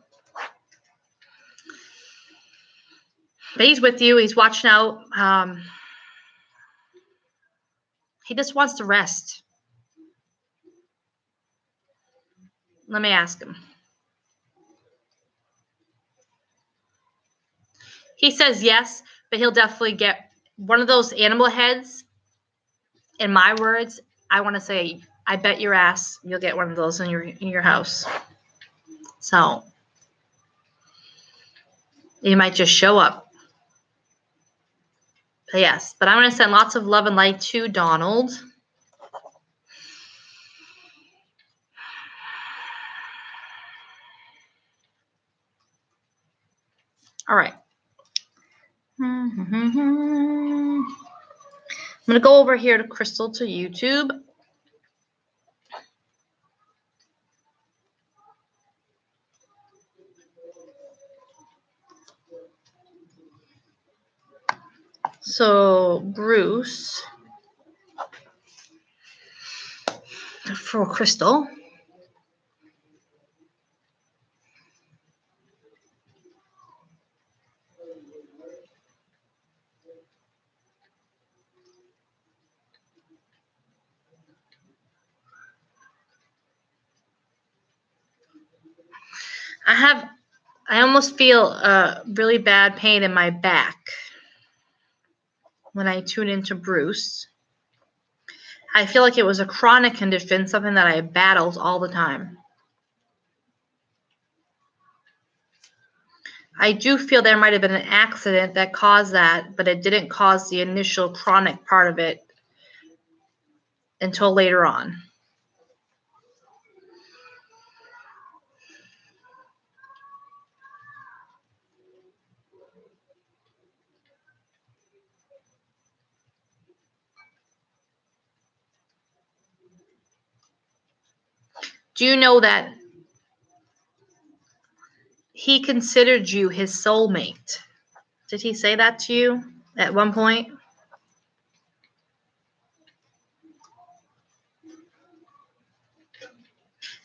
But he's with you. He's watching out. He just wants to rest. Let me ask him. He says yes, but he'll definitely get one of those animal heads. In my words, I want to say, I bet your ass you'll get one of those in your house. So you might just show up. But yes, but I'm going to send lots of love and light to Donald. All right. I'm going to go over here to Crystal to YouTube. So Bruce for Crystal. I almost feel a really bad pain in my back when I tune into Bruce. I feel like it was a chronic condition, something that I battled all the time. I do feel there might have been an accident that caused that, but it didn't cause the initial chronic part of it until later on. Do you know that he considered you his soulmate? Did he say that to you at one point?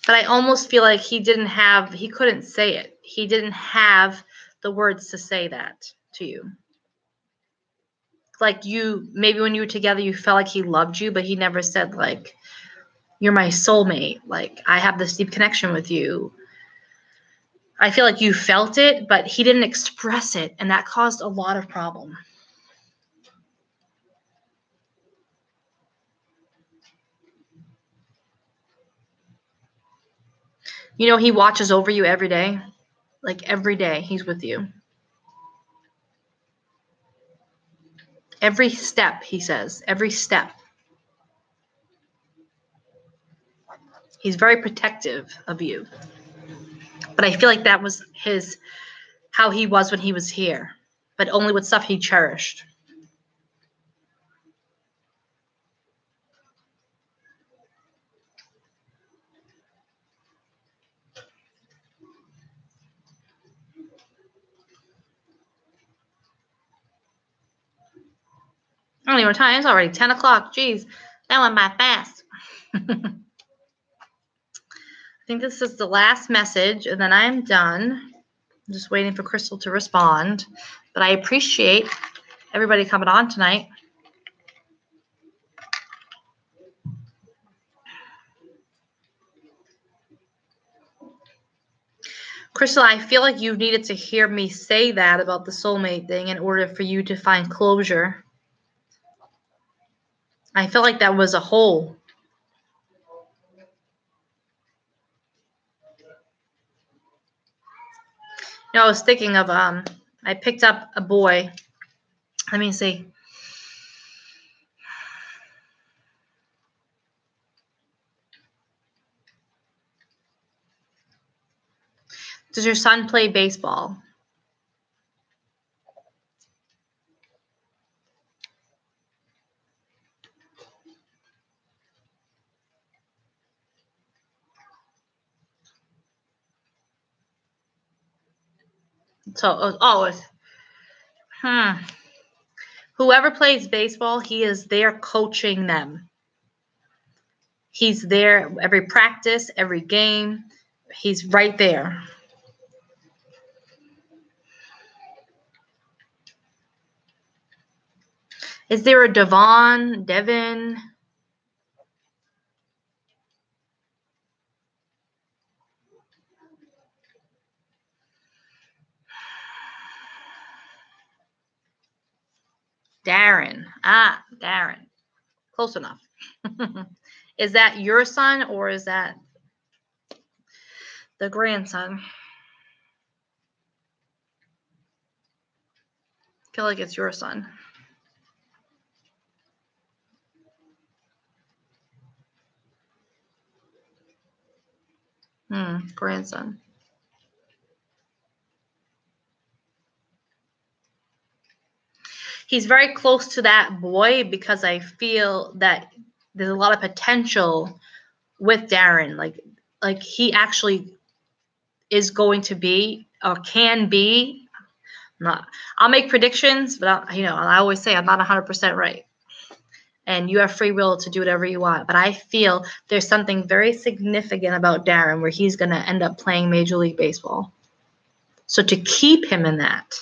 But I almost feel like he couldn't say it. He didn't have the words to say that to you. Like maybe when you were together, you felt like he loved you, but he never said like, you're my soulmate. Like, I have this deep connection with you. I feel like you felt it, but he didn't express it, and that caused a lot of problem. You know, he watches over you every day. Like, every day he's with you. Every step, he says. Every step. He's very protective of you. But I feel like that was how he was when he was here. But only with stuff he cherished. I don't even know what time. It's already 10 o'clock. Jeez. That went by fast. I think this is the last message, and then I'm done. I'm just waiting for Crystal to respond. But I appreciate everybody coming on tonight. Crystal, I feel like you needed to hear me say that about the soulmate thing in order for you to find closure. I felt like that was a hole. You know, I was thinking of I picked up a boy. Let me see. Does your son play baseball? So, whoever plays baseball, he is there coaching them. He's there every practice, every game. He's right there. Is there a Devin? Darren. Darren. Close enough. Is that your son or is that the grandson? I feel like it's your son. Grandson. He's very close to that boy because I feel that there's a lot of potential with Darren. Like he actually is going to be or can be. I'll make predictions, but I always say I'm not 100% right. And you have free will to do whatever you want. But I feel there's something very significant about Darren where he's going to end up playing Major League Baseball. So to keep him in that.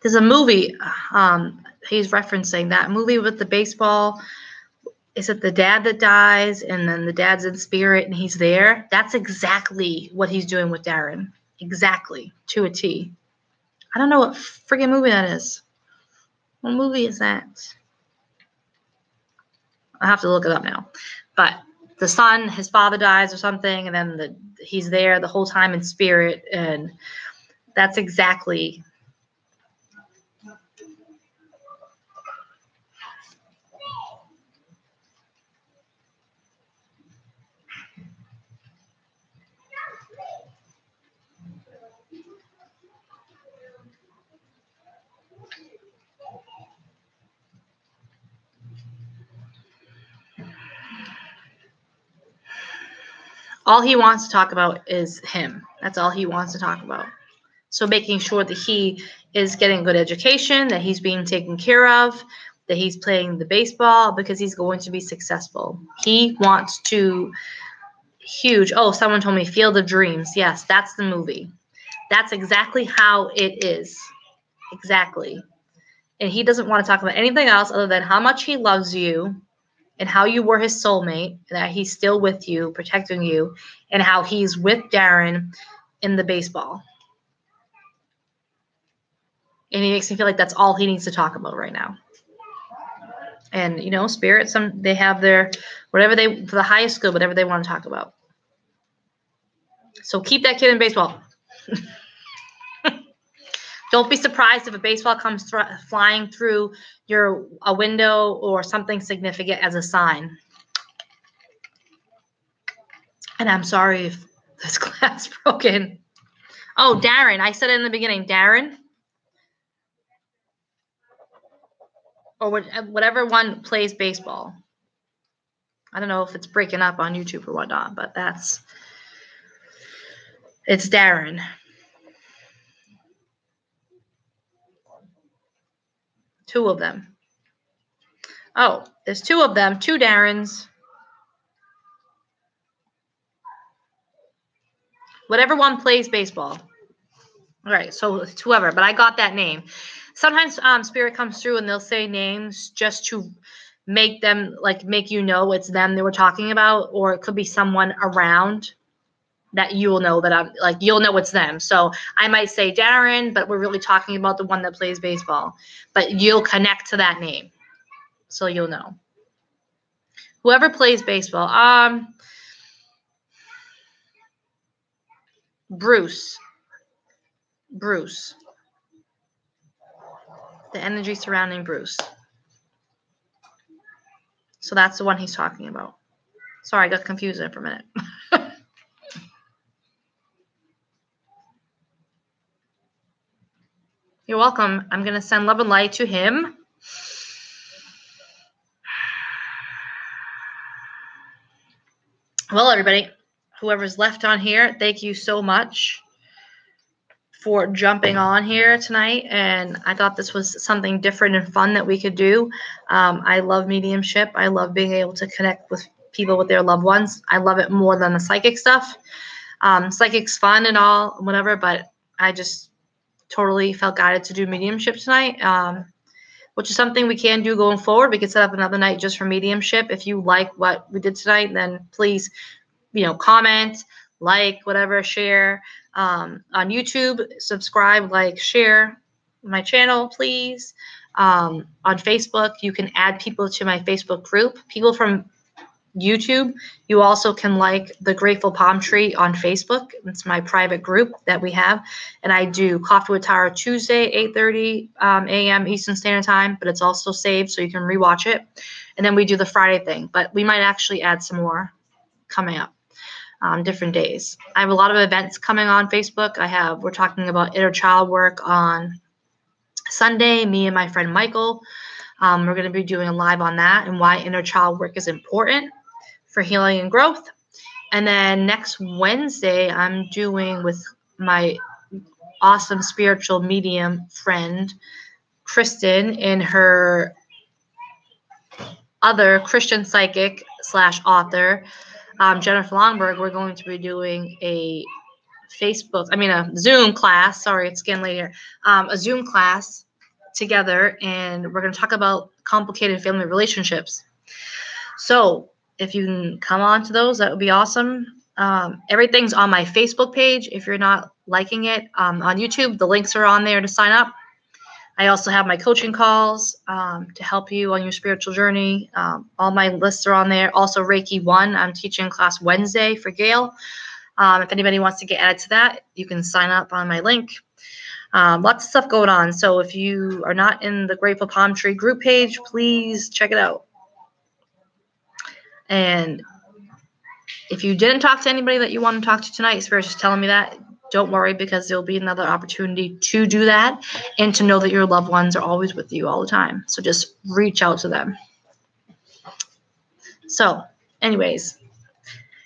There's a movie he's referencing, that movie with the baseball. Is it the dad that dies and then the dad's in spirit and he's there? That's exactly what he's doing with Darren. Exactly. To a T. I don't know what friggin' movie that is. What movie is that? I have to look it up now. But the son, his father dies or something, and then he's there the whole time in spirit, and that's exactly. All he wants to talk about is him. That's all he wants to talk about. So making sure that he is getting good education, that he's being taken care of, that he's playing the baseball because he's going to be successful. He wants to huge. Oh, someone told me Field of Dreams. Yes, that's the movie. That's exactly how it is. Exactly. And he doesn't want to talk about anything else other than how much he loves you and how you were his soulmate, and that he's still with you, protecting you, and how he's with Darren in the baseball. And he makes me feel like that's all he needs to talk about right now. And spirit, they have their whatever they for the highest good, whatever they want to talk about. So keep that kid in baseball. Don't be surprised if a baseball comes flying through a window or something significant as a sign. And I'm sorry if this glass broken. Oh, Darren. I said it in the beginning. Darren. Or whatever one plays baseball. I don't know if it's breaking up on YouTube or whatnot, but it's Darren. Two of them. Oh, there's two of them. Two Darrens. Whatever one plays baseball. All right, so it's whoever, but I got that name. Sometimes Spirit comes through and they'll say names just to make them, like, make you know it's them they were talking about, or it could be someone around that you'll know that I'm like, you'll know it's them. So I might say Darren, but we're really talking about the one that plays baseball. But you'll connect to that name, so you'll know. Whoever plays baseball. Bruce. The energy surrounding Bruce. So that's the one he's talking about. Sorry, I got confused there for a minute. You're welcome. I'm going to send love and light to him. Well, everybody, whoever's left on here, thank you so much for jumping on here tonight. And I thought this was something different and fun that we could do. I love mediumship. I love being able to connect with people with their loved ones. I love it more than the psychic stuff. Psychic's fun and all, whatever, but I just totally felt guided to do mediumship tonight, which is something we can do going forward. We could set up another night just for mediumship. If you like what we did tonight, then please, comment, like, whatever, share. On YouTube, subscribe, like, share my channel, please. On Facebook, you can add people to my Facebook group. People from YouTube, you also can like the Grateful Palm Tree on Facebook. It's my private group that we have. And I do Coffee with Tara Tuesday, 8:30 a.m. Eastern Standard Time, but it's also saved so you can rewatch it. And then we do the Friday thing, but we might actually add some more coming up. Different days. I have a lot of events coming on Facebook. We're talking about inner child work on Sunday, me and my friend Michael. We're going to be doing a live on that and why inner child work is important for healing and growth. And then next Wednesday, I'm doing with my awesome spiritual medium friend, Kristen, and her other Christian psychic / author, Jennifer Longberg. We're going to be doing a Zoom class. Sorry, it's getting late here. A Zoom class together, and we're going to talk about complicated family relationships. So if you can come on to those, that would be awesome. Everything's on my Facebook page. If you're not liking it, on YouTube, the links are on there to sign up. I also have my coaching calls to help you on your spiritual journey. All my lists are on there. Also, Reiki 1, I'm teaching class Wednesday for Gail. If anybody wants to get added to that, you can sign up on my link. Lots of stuff going on. So if you are not in the Grateful Palm Tree group page, please check it out. And if you didn't talk to anybody that you want to talk to tonight, Spirit's just telling me that, don't worry, because there'll be another opportunity to do that and to know that your loved ones are always with you all the time. So just reach out to them. So anyways,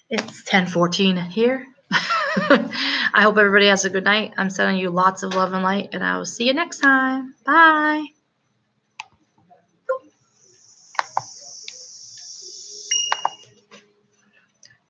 it's 10:14 here. I hope everybody has a good night. I'm sending you lots of love and light, and I will see you next time. Bye.